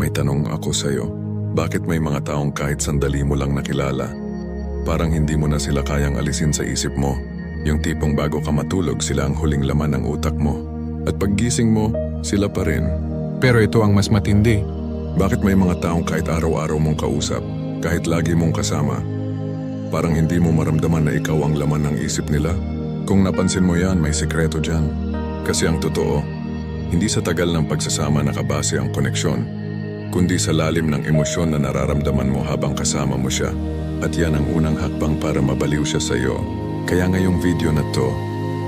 May tanong ako sa'yo. Bakit may mga taong kahit sandali mo lang nakilala, parang hindi mo na sila kayang alisin sa isip mo? Yung tipong bago ka matulog, sila ang huling laman ng utak mo. At paggising mo, sila pa rin. Pero ito ang mas matindi. Bakit may mga taong kahit araw-araw mong kausap, kahit lagi mong kasama, parang hindi mo maramdaman na ikaw ang laman ng isip nila? Kung napansin mo yan, may sikreto dyan. Kasi ang totoo, hindi sa tagal ng pagsasama nakabase ang koneksyon, kundi sa lalim ng emosyon na nararamdaman mo habang kasama mo siya. At yan ang unang hakbang para mabaliw siya sa iyo. Kaya ngayong video na to,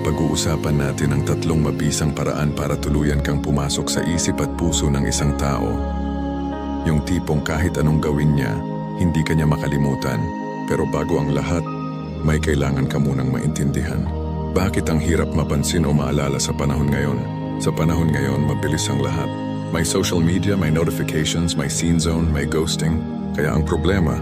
pag-uusapan natin ang 3 mabisang paraan para tuluyan kang pumasok sa isip at puso ng isang tao. Yung tipong kahit anong gawin niya, hindi ka niya makalimutan. Pero bago ang lahat, may kailangan ka munang maintindihan. Bakit ang hirap mapansin o maalala sa panahon ngayon? Sa panahon ngayon, mabilis ang lahat. May social media, may notifications, may scene zone, may ghosting. Kaya ang problema,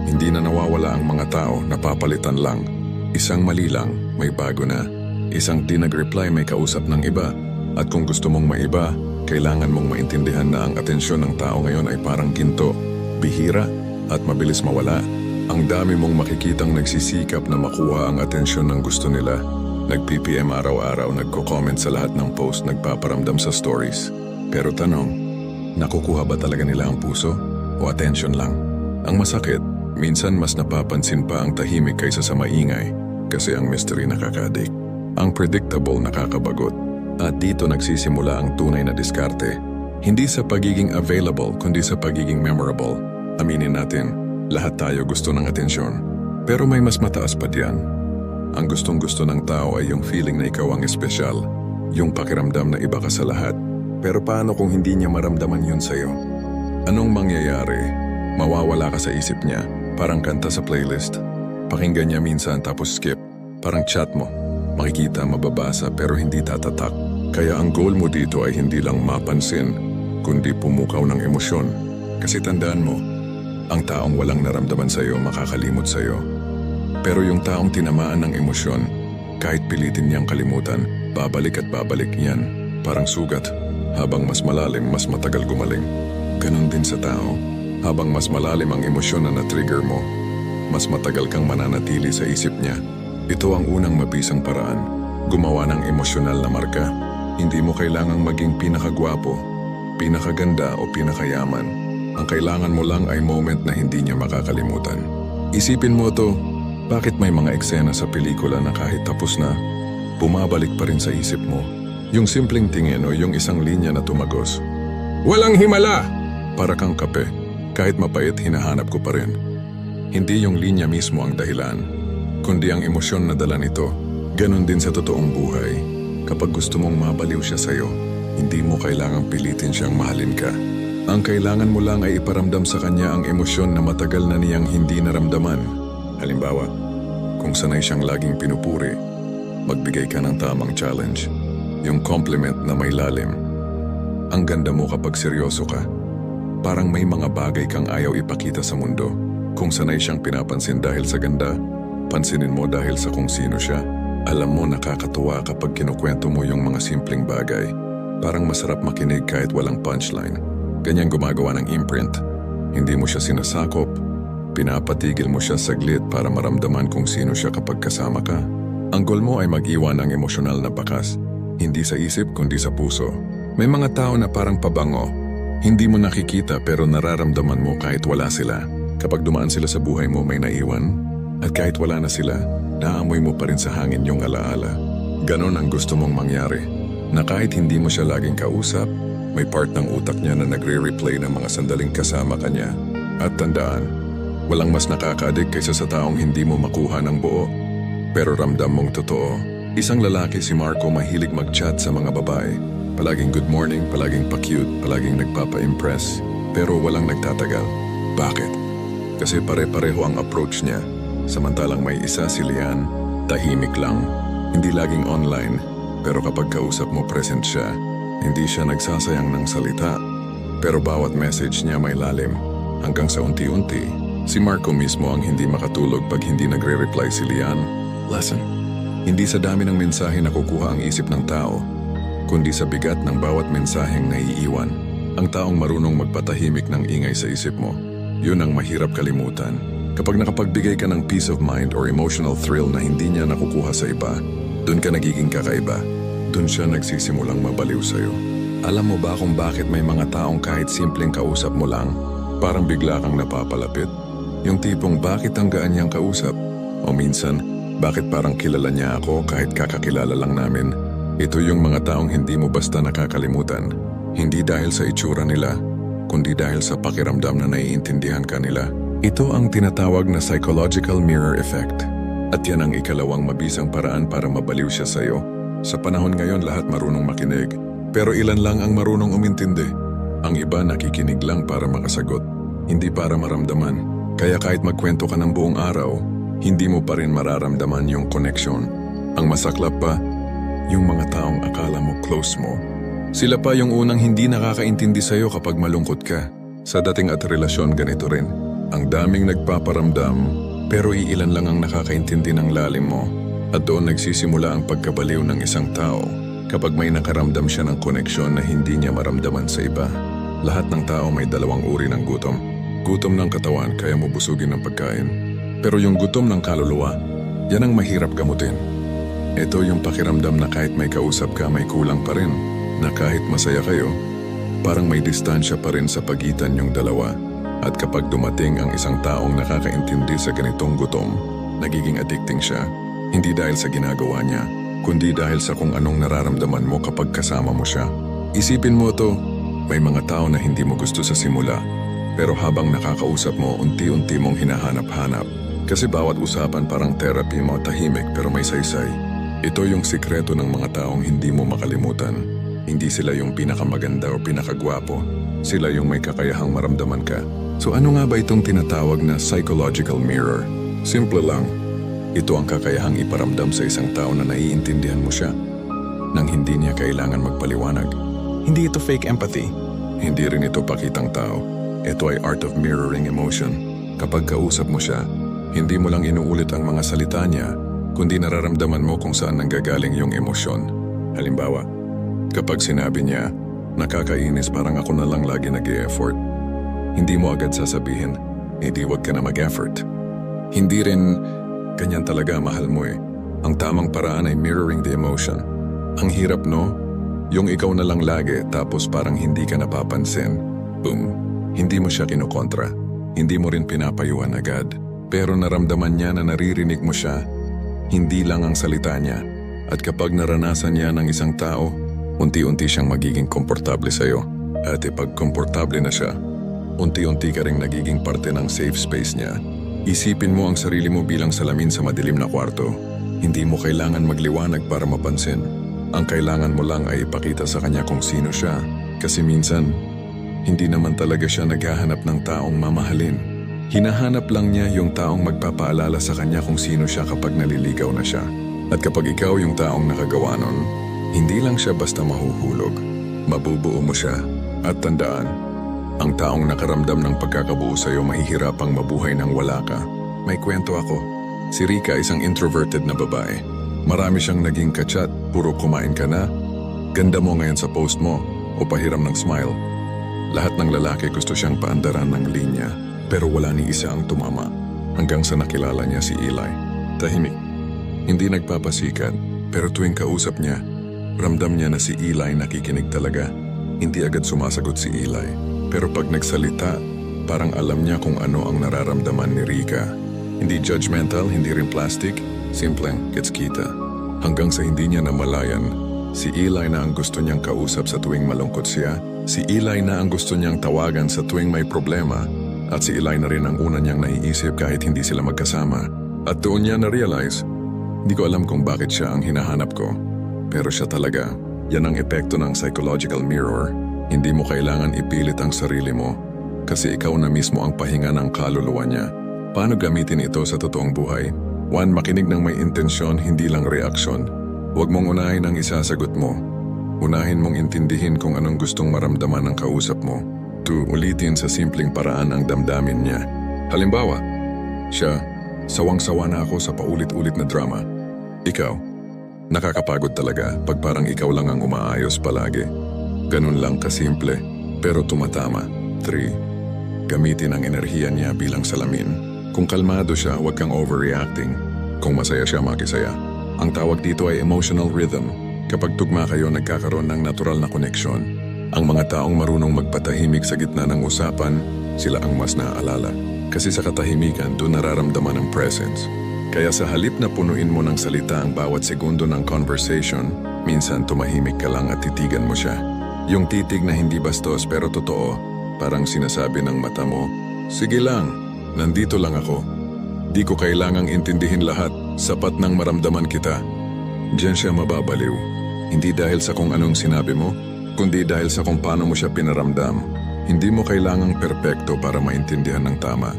hindi na nawawala ang mga tao, napapalitan lang. Isang mali lang, may bago na. Isang di nag-reply, may kausap ng iba. At kung gusto mong maiba, kailangan mong maintindihan na ang atensyon ng tao ngayon ay parang ginto, bihira at mabilis mawala. Ang dami mong makikitang nagsisikap na makuha ang atensyon ng gusto nila. Nag-PPM araw-araw, nagko-comment sa lahat ng post, nagpaparamdam sa stories. Pero tanong, nakukuha ba talaga nila ang puso o atensyon lang? Ang masakit, minsan mas napapansin pa ang tahimik kaysa sa maingay kasi ang mystery nakakadik. Ang predictable nakakabagot. At dito nagsisimula ang tunay na diskarte. Hindi sa pagiging available, kundi sa pagiging memorable. Aminin natin, lahat tayo gusto ng atensyon. Pero may mas mataas pa diyan. Ang gustong-gusto ng tao ay yung feeling na ikaw ang espesyal. Yung pakiramdam na iba ka sa lahat. Pero paano kung hindi niya maramdaman yun sa'yo? Anong mangyayari? Mawawala ka sa isip niya, parang kanta sa playlist. Pakinggan niya minsan tapos skip. Parang chat mo. Makikita, mababasa pero hindi tatatak. Kaya ang goal mo dito ay hindi lang mapansin, kundi pumukaw ng emosyon. Kasi tandaan mo, ang taong walang naramdaman sa'yo makakalimot sa'yo. Pero yung taong tinamaan ng emosyon, kahit pilitin niyang kalimutan, babalik at babalik niyan. Parang sugat, habang mas malalim, mas matagal gumaling. Ganon din sa tao, habang mas malalim ang emosyon na na-trigger mo, mas matagal kang mananatili sa isip niya. Ito ang unang mabisang paraan, gumawa ng emosyonal na marka. Hindi mo kailangang maging pinakagwapo, pinakaganda o pinakayaman. Ang kailangan mo lang ay moment na hindi niya makakalimutan. Isipin mo to, bakit may mga eksena sa pelikula na kahit tapos na, bumabalik pa rin sa isip mo? Yung simpleng tingin o yung isang linya na tumagos. Walang himala! Para kang kape, kahit mapait hinahanap ko pa rin. Hindi yung linya mismo ang dahilan, kundi ang emosyon na dala nito. Ganon din sa totoong buhay. Kapag gusto mong mabaliw siya sa'yo, hindi mo kailangang pilitin siyang mahalin ka. Ang kailangan mo lang ay iparamdam sa kanya ang emosyon na matagal na niyang hindi naramdaman. Halimbawa, kung sanay siyang laging pinupuri, magbigay ka ng tamang challenge. Yung compliment na may lalim. Ang ganda mo kapag seryoso ka. Parang may mga bagay kang ayaw ipakita sa mundo. Kung sanay siyang pinapansin dahil sa ganda, pansinin mo dahil sa kung sino siya. Alam mo, nakakatuwa kapag kinukwento mo yung mga simpleng bagay. Parang masarap makinig kahit walang punchline. Ganyan gumagawa ng imprint. Hindi mo siya sinasakop. Pinapatigil mo siya saglit para maramdaman kung sino siya kapag kasama ka. Ang goal mo ay mag-iwan ng emosyonal na bakas. Hindi sa isip kundi sa puso. May mga tao na parang pabango. Hindi mo nakikita pero nararamdaman mo kahit wala sila. Kapag dumaan sila sa buhay mo, may naiwan. At kahit wala na sila, naamoy mo pa rin sa hangin yung alaala. Ganon ang gusto mong mangyari. Na kahit hindi mo siya laging kausap, may part ng utak niya na nagre-replay ng mga sandaling kasama ka niya. At tandaan, walang mas nakakaadik kaysa sa taong hindi mo makuha ng buo. Pero ramdam mong totoo. Isang lalaki si Marco mahilig mag-chat sa mga babae. Palaging good morning, palaging pa-cute, palaging nagpapa-impress. Pero walang nagtatagal. Bakit? Kasi pare-pareho ang approach niya. Samantalang may isa si Lian, tahimik lang, hindi laging online, pero kapag kausap mo present siya, hindi siya nagsasayang ng salita, pero bawat message niya may lalim. Hanggang sa unti-unti, si Marco mismo ang hindi makatulog pag hindi nagre-reply si Lian. Lesson. Hindi sa dami ng mensahe nakukuha ang isip ng tao, kundi sa bigat ng bawat mensaheng naiiwan. Ang taong marunong magpatahimik ng ingay sa isip mo, yun ang mahirap kalimutan. Kapag nakapagbigay ka ng peace of mind or emotional thrill na hindi niya nakukuha sa iba, dun ka nagiging kakaiba. Dun siya nagsisimulang mabaliw sa'yo. Alam mo ba kung bakit may mga taong kahit simpleng kausap mo lang, parang bigla kang napapalapit? Yung tipong bakit ang gaan niyang kausap? O minsan, bakit parang kilala niya ako kahit kakakilala lang namin? Ito yung mga taong hindi mo basta nakakalimutan. Hindi dahil sa itsura nila, kundi dahil sa pakiramdam na naiintindihan ka nila. Ito ang tinatawag na psychological mirror effect. At yan ang ikalawang mabisang paraan para mabaliw siya sa'yo. Sa panahon ngayon lahat marunong makinig, pero ilan lang ang marunong umintindi. Ang iba nakikinig lang para makasagot, hindi para maramdaman. Kaya kahit magkwento ka ng buong araw, hindi mo pa rin mararamdaman yung connection. Ang masaklap pa, yung mga taong akala mo close mo, sila pa yung unang hindi nakakaintindi sa'yo kapag malungkot ka. Sa dating at relasyon ganito rin. Ang daming nagpaparamdam, pero iilan lang ang nakakaintindi ng lalim mo. At doon nagsisimula ang pagkabaliw ng isang tao kapag may nakaramdam siya ng koneksyon na hindi niya maramdaman sa iba. Lahat ng tao may dalawang uri ng gutom. Gutom ng katawan kaya mo busugin ng pagkain. Pero yung gutom ng kaluluwa, yan ang mahirap gamutin. Ito yung pakiramdam na kahit may kausap ka may kulang pa rin. Na kahit masaya kayo, parang may distansya pa rin sa pagitan yung dalawa. At kapag dumating ang isang taong nakakaintindi sa ganitong gutom, nagiging addicting siya. Hindi dahil sa ginagawa niya, kundi dahil sa kung anong nararamdaman mo kapag kasama mo siya. Isipin mo to, may mga tao na hindi mo gusto sa simula, pero habang nakakausap mo, unti-unti mong hinahanap-hanap. Kasi bawat usapan parang therapy mo, tahimik pero may saysay. Ito yung sikreto ng mga taong hindi mo makalimutan. Hindi sila yung pinakamaganda o pinakagwapo. Sila yung may kakayahang maramdaman ka. So ano nga ba itong tinatawag na psychological mirror? Simple lang. Ito ang kakayahang iparamdam sa isang tao na naiintindihan mo siya nang hindi niya kailangan magpaliwanag. Hindi ito fake empathy. Hindi rin ito pakitang tao. Ito ay art of mirroring emotion. Kapag kausap mo siya, hindi mo lang inuulit ang mga salita niya, kundi nararamdaman mo kung saan nanggagaling yung emosyon. Halimbawa, kapag sinabi niya, nakakainis parang ako na lang lagi nag-e-effort. Hindi mo agad sasabihin, hindi wag ka na mag-effort. Hindi rin, ganyan talaga mahal mo eh. Ang tamang paraan ay mirroring the emotion. Ang hirap no? Yung ikaw na lang lagi tapos parang hindi ka napapansin. Boom. Hindi mo siya kinukontra. Hindi mo rin pinapayuhan agad. Pero naramdaman niya na naririnig mo siya. Hindi lang ang salita niya. At kapag naranasan niya ng isang tao, unti-unti siyang magiging komportable sa'yo. At ipag komportable na siya, unti-unti ka ring nagiging parte ng safe space niya. Isipin mo ang sarili mo bilang salamin sa madilim na kwarto. Hindi mo kailangan magliwanag para mapansin. Ang kailangan mo lang ay ipakita sa kanya kung sino siya. Kasi minsan, hindi naman talaga siya naghahanap ng taong mamahalin. Hinahanap lang niya yung taong magpapaalala sa kanya kung sino siya kapag naliligaw na siya. At kapag ikaw yung taong nakagawa nun, hindi lang siya basta mahuhulog. Mabubuo mo siya. At tandaan, ang taong nakaramdam ng pagkakabuo sa'yo mahihirapang mabuhay nang wala ka. May kwento ako. Si Rika isang introverted na babae. Marami siyang naging kachat, puro kumain ka na. Ganda mo ngayon sa post mo o pahiram ng smile. Lahat ng lalaki gusto siyang paandaran ng linya, pero wala ni isa ang tumama. Hanggang sa nakilala niya si Eli. Tahimik. Hindi nagpapasikat, pero tuwing kausap niya, ramdam niya na si Eli nakikinig talaga. Hindi agad sumasagot si Eli. Pero pag nagsalita, parang alam niya kung ano ang nararamdaman ni Rika. Hindi judgmental, hindi rin plastic, simpleng gets kita. Hanggang sa hindi niya namalayan, si Eli na ang gusto niyang kausap sa tuwing malungkot siya, si Eli na ang gusto niyang tawagan sa tuwing may problema, at si Eli na rin ang una niyang naiisip kahit hindi sila magkasama. At doon niya na-realize, hindi ko alam kung bakit siya ang hinahanap ko. Pero siya talaga, yan ang epekto ng psychological mirror. Hindi mo kailangan ipilit ang sarili mo kasi ikaw na mismo ang pahinga ng kaluluwa niya. Paano gamitin ito sa totoong buhay? 1. Makinig ng may intensyon, hindi lang reaksyon. Huwag mong unahin ang isasagot mo. Unahin mong intindihin kung anong gustong maramdaman ng kausap mo. 2. Ulitin sa simpleng paraan ang damdamin niya. Halimbawa, siya, sawang-sawa na ako sa paulit-ulit na drama. Ikaw, nakakapagod talaga pag parang ikaw lang ang umaayos palagi. Ganun lang kasimple. pero tumatama. 3. Gamitin ang enerhiya niya bilang salamin. Kung kalmado siya, huwag kang overreacting. Kung masaya siya, makisaya. Ang tawag dito ay emotional rhythm. Kapag tugma kayo, nagkakaroon ng natural na koneksyon. Ang mga taong marunong magpatahimik sa gitna ng usapan, sila ang mas naaalala. Kasi sa katahimikan, doon nararamdaman ang presence. Kaya sa halip na punuin mo ng salita ang bawat segundo ng conversation, minsan tumahimik ka lang at titigan mo siya. Yung titig na hindi bastos pero totoo, parang sinasabi ng mata mo, "Sige lang, nandito lang ako. Di ko kailangang intindihin lahat, sapat nang maramdaman kita." Diyan siya mababaliw. Hindi dahil sa kung anong sinabi mo, kundi dahil sa kung paano mo siya pinaramdam. Hindi mo kailangang perpekto para maintindihan ng tama.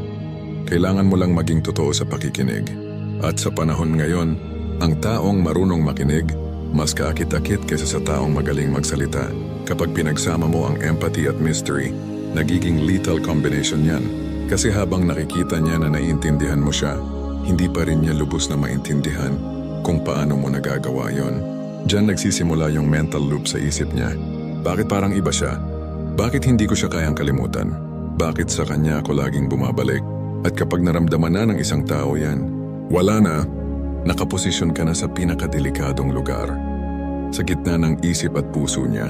Kailangan mo lang maging totoo sa pakikinig. At sa panahon ngayon, ang taong marunong makinig, mas kaakit-akit kaysa sa taong magaling magsalita. Kapag pinagsama mo ang empathy at mystery, nagiging lethal combination yan. Kasi habang nakikita niya na naiintindihan mo siya, hindi pa rin niya lubos na maintindihan kung paano mo nagagawa yon. Diyan nagsisimula yung mental loop sa isip niya. Bakit parang iba siya? Bakit hindi ko siya kayang kalimutan? Bakit sa kanya ako laging bumabalik? At kapag naramdaman na ng isang tao yan, wala na, nakaposisyon ka na sa pinakadelikadong lugar. Sa gitna ng isip at puso niya.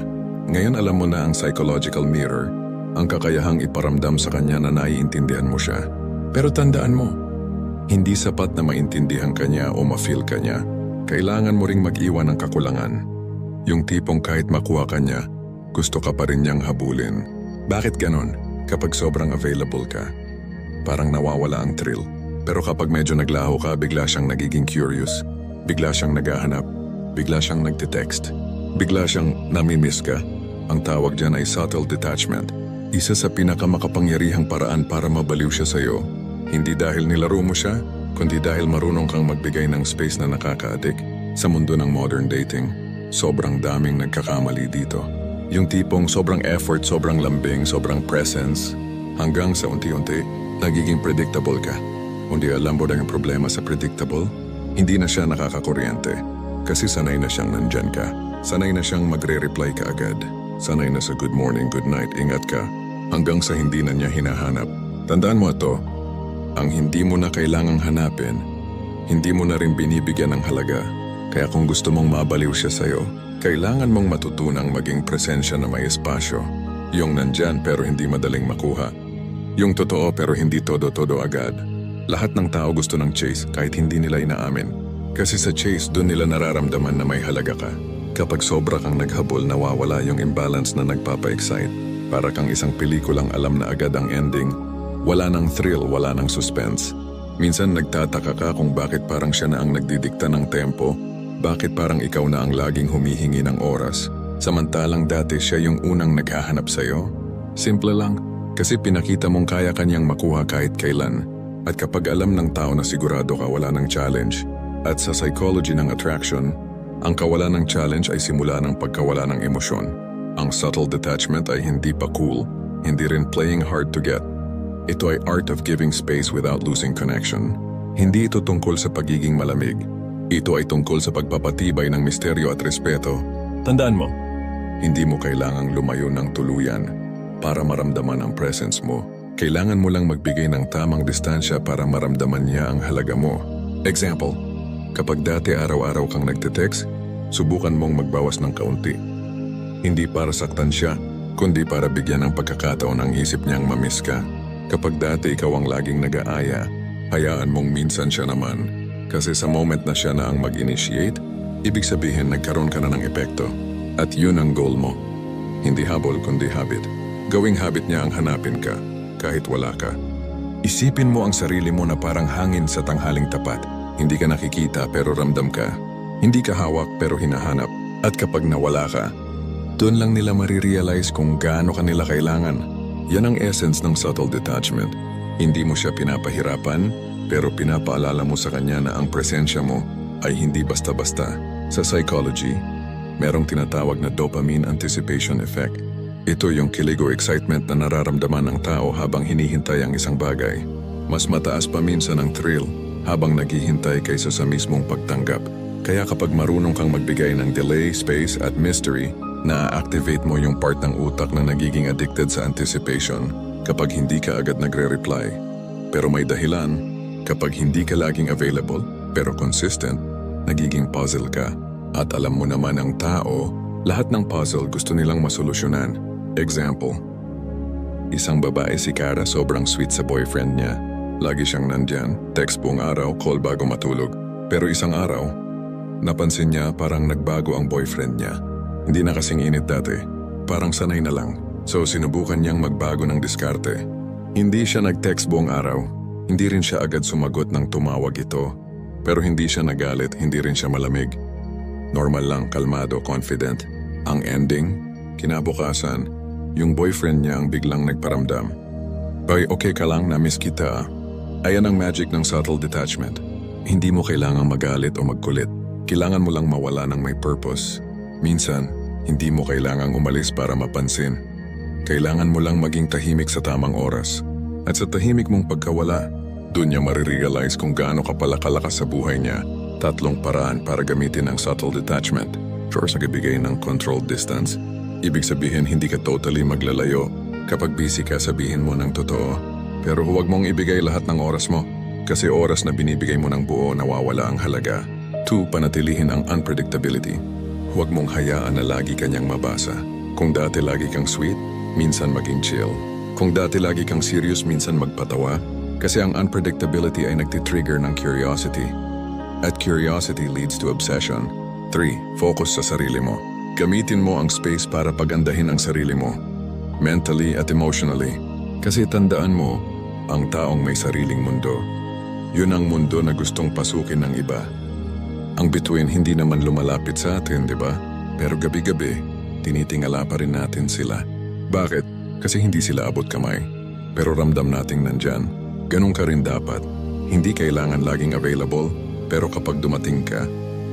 Ngayon alam mo na ang psychological mirror, ang kakayahang iparamdam sa kanya na naiintindihan mo siya. Pero tandaan mo, hindi sapat na maintindihan ka niya o ma-feel ka niya. Kailangan mo ring mag-iwan ng kakulangan. Yung tipong kahit makuha ka niya, gusto ka pa rin niyang habulin. Bakit ganon? Kapag sobrang available ka, parang nawawala ang thrill. Pero kapag medyo naglaho ka, bigla siyang nagiging curious. Bigla siyang naghahanap. Bigla siyang nagte-text. Bigla siyang namimiss ka. Ang tawag dyan ay subtle detachment. Isa sa pinakamakapangyarihang paraan para mabaliw siya sa'yo. Hindi dahil nilaro mo siya, kundi dahil marunong kang magbigay ng space na nakaka-addict. Sa mundo ng modern dating, sobrang daming nagkakamali dito. Yung tipong sobrang effort, sobrang lambing, sobrang presence, hanggang sa unti-unti, nagiging predictable ka. Hindi alam mo na yung problema sa predictable, hindi na siya nakakakuryente. Kasi sanay na siyang nandyan ka. Sanay na siyang magre-reply ka agad. Sanay na sa good morning, good night, ingat ka. Hanggang sa hindi na niya hinahanap. Tandaan mo ito, ang hindi mo na kailangang hanapin, hindi mo na rin binibigyan ng halaga. Kaya kung gusto mong mabaliw siya sa'yo, kailangan mong matutunang maging presensya na may espasyo. Yung nandyan pero hindi madaling makuha. Yung totoo pero hindi todo-todo agad. Lahat ng tao gusto ng chase kahit hindi nila inaamin. Kasi sa chase, doon nila nararamdaman na may halaga ka. Kapag sobra kang naghabol, nawawala yung imbalance na nagpapa-excite. Para kang isang pelikulang alam na agad ang ending. Wala nang thrill, wala nang suspense. Minsan nagtataka ka kung bakit parang siya na ang nagdidikta ng tempo. Bakit parang ikaw na ang laging humihingi ng oras. Samantalang dati siya yung unang naghahanap sa'yo. Simple lang, kasi pinakita mong kaya kanyang makuha kahit kailan. At kapag alam ng tao na sigurado ka, wala ng challenge. At sa psychology ng attraction, ang kawalan ng challenge ay simula ng pagkawala ng emosyon. Ang subtle detachment ay hindi pa cool, hindi rin playing hard to get. Ito ay art of giving space without losing connection. Hindi ito tungkol sa pagiging malamig. Ito ay tungkol sa pagpapatibay ng misteryo at respeto. Tandaan mo, hindi mo kailangang lumayo ng tuluyan para maramdaman ang presence mo. Kailangan mo lang magbigay ng tamang distansya para maramdaman niya ang halaga mo. Example, kapag dati araw-araw kang nagte-text, subukan mong magbawas ng kaunti. Hindi para saktan siya, kundi para bigyan ng pagkakataon ang isip niyang mamiss ka. Kapag dati ikaw ang laging nag-aaya, hayaan mong minsan siya naman. Kasi sa moment na siya na ang mag-initiate, ibig sabihin nagkaroon ka na ng epekto. At yun ang goal mo. Hindi habol kundi habit. Gawing habit niya ang hanapin ka, kahit wala ka. Isipin mo ang sarili mo na parang hangin sa tanghaling tapat. Hindi ka nakikita pero ramdam ka. Hindi ka hawak pero hinahanap. At kapag nawala ka, doon lang nila marirealize kung gaano ka nila kailangan. Yan ang essence ng subtle detachment. Hindi mo siya pinapahirapan, pero pinapaalala mo sa kanya na ang presensya mo ay hindi basta-basta. Sa psychology, merong tinatawag na dopamine anticipation effect. Ito yung kilig o excitement na nararamdaman ng tao habang hinihintay ang isang bagay. Mas mataas pa minsan ang thrill habang naghihintay kaysa sa mismong pagtanggap. Kaya kapag marunong kang magbigay ng delay, space at mystery, Na-activate mo yung part ng utak na nagiging addicted sa anticipation kapag hindi ka agad nagre-reply. Pero may dahilan, kapag hindi ka laging available pero consistent, nagiging puzzle ka. At alam mo naman ang tao, lahat ng puzzle gusto nilang masolusyonan. Example, isang babae si Kara sobrang sweet sa boyfriend niya. Lagi siyang nandyan, text buong araw, call bago matulog. Pero isang araw, napansin niya parang nagbago ang boyfriend niya. Hindi na kasing init dati, parang sanay na lang. So sinubukan niyang magbago ng diskarte. Hindi siya nag-text buong araw, hindi rin siya agad sumagot ng tumawag ito. Pero hindi siya nagalit, hindi rin siya malamig. Normal lang, kalmado, confident. Ang ending, kinabukasan, yung boyfriend niya ang biglang nagparamdam. Bay, okay ka lang, na-miss kita. Ayan ang magic ng subtle detachment. Hindi mo kailangang magalit o magkulit. Kailangan mo lang mawala ng may purpose. Minsan, hindi mo kailangang umalis para mapansin. Kailangan mo lang maging tahimik sa tamang oras. At sa tahimik mong pagkawala, doon niya marirealize kung gaano ka pala kalakas sa buhay niya. 3 paraan para gamitin ang subtle detachment. First, nagbibigay ng controlled distance. Ibig sabihin, hindi ka totally maglalayo. Kapag busy ka, sabihin mo ng totoo. Pero huwag mong ibigay lahat ng oras mo. Kasi oras na binibigay mo ng buo, nawawala ang halaga. 2, panatilihin ang unpredictability. Huwag mong hayaan na lagi kanyang mabasa. Kung dati lagi kang sweet, minsan maging chill. Kung dati lagi kang serious, minsan magpatawa. Kasi ang unpredictability ay nagtitrigger ng curiosity. At curiosity leads to obsession. 3, focus sa sarili mo. Gamitin mo ang space para pagandahin ang sarili mo. Mentally at emotionally. Kasi tandaan mo, ang taong may sariling mundo. Yun ang mundo na gustong pasukin ng iba. Ang bituin hindi naman lumalapit sa atin, di ba? Pero gabi-gabi, tinitingala pa rin natin sila. Bakit? Kasi hindi sila abot kamay. Pero ramdam nating nandyan. Ganun ka rin dapat. Hindi kailangan laging available, pero kapag dumating ka,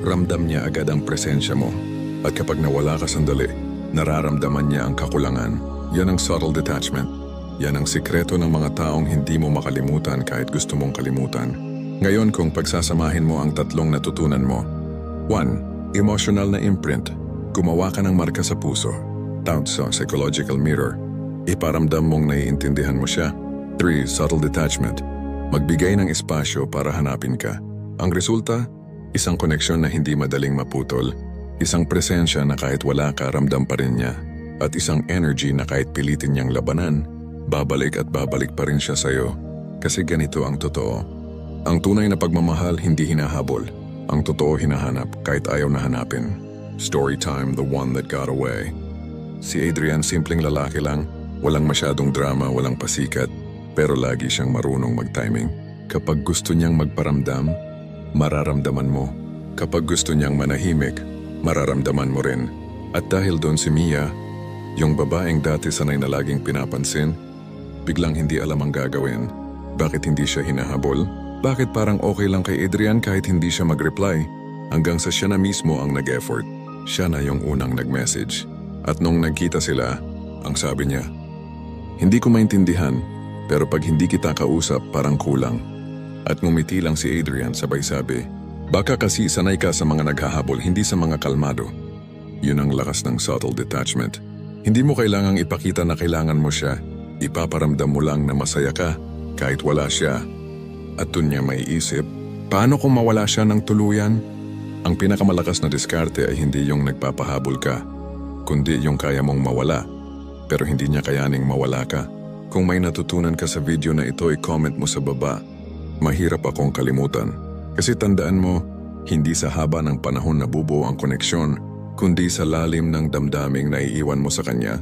ramdam niya agad ang presensya mo. At kapag nawala ka sandali, nararamdaman niya ang kakulangan. Yan ang subtle detachment. Yan ang sikreto ng mga taong hindi mo makalimutan kahit gusto mong kalimutan. Ngayon kung pagsasamahin mo ang 3 natutunan mo. 1. Emotional na imprint. Gumawa ka ng marka sa puso. Tawag sa psychological mirror. Iparamdam mong naiintindihan mo siya. 3. Subtle detachment. Magbigay ng espasyo para hanapin ka. Ang resulta, isang koneksyon na hindi madaling maputol. Isang presensya na kahit wala ka, ramdam pa rin niya. At isang energy na kahit pilitin niyang labanan, babalik at babalik pa rin siya sa'yo. Kasi ganito ang totoo. Ang tunay na pagmamahal hindi hinahabol. Ang totoo hinahanap kahit ayaw na hanapin. Story time, the one that got away. Si Adrian simpleng lalaki lang, walang masyadong drama, walang pasikat, pero lagi siyang marunong mag-timing. Kapag gusto niyang magparamdam, mararamdaman mo. Kapag gusto niyang manahimik, mararamdaman mo rin. At dahil doon si Mia, yung babaeng dati sanay na laging pinapansin, biglang hindi alam ang gagawin. Bakit hindi siya hinahabol? Bakit parang okay lang kay Adrian kahit hindi siya mag-reply? Hanggang sa siya na mismo ang nag-effort. Siya na yung unang nag-message. At nung nagkita sila, ang sabi niya, "Hindi ko maintindihan, pero pag hindi kita kausap, parang kulang." At ngumiti lang si Adrian sabay sabi, "Baka kasi sanay ka sa mga naghahabol, hindi sa mga kalmado." Yun ang lakas ng subtle detachment. Hindi mo kailangang ipakita na kailangan mo siya. Ipaparamdam mo lang na masaya ka kahit wala siya. At dun niya maiisip, paano kung mawala siya ng tuluyan? Ang pinakamalakas na diskarte ay hindi yung nagpapahabol ka, kundi yung kaya mong mawala, pero hindi niya kayaning mawala ka. Kung may natutunan ka sa video na ito, i-comment mo sa baba. Mahirap akong kalimutan. Kasi tandaan mo, hindi sa haba ng panahon nabubuo ang koneksyon, kundi sa lalim ng damdaming naiiwan mo sa kanya.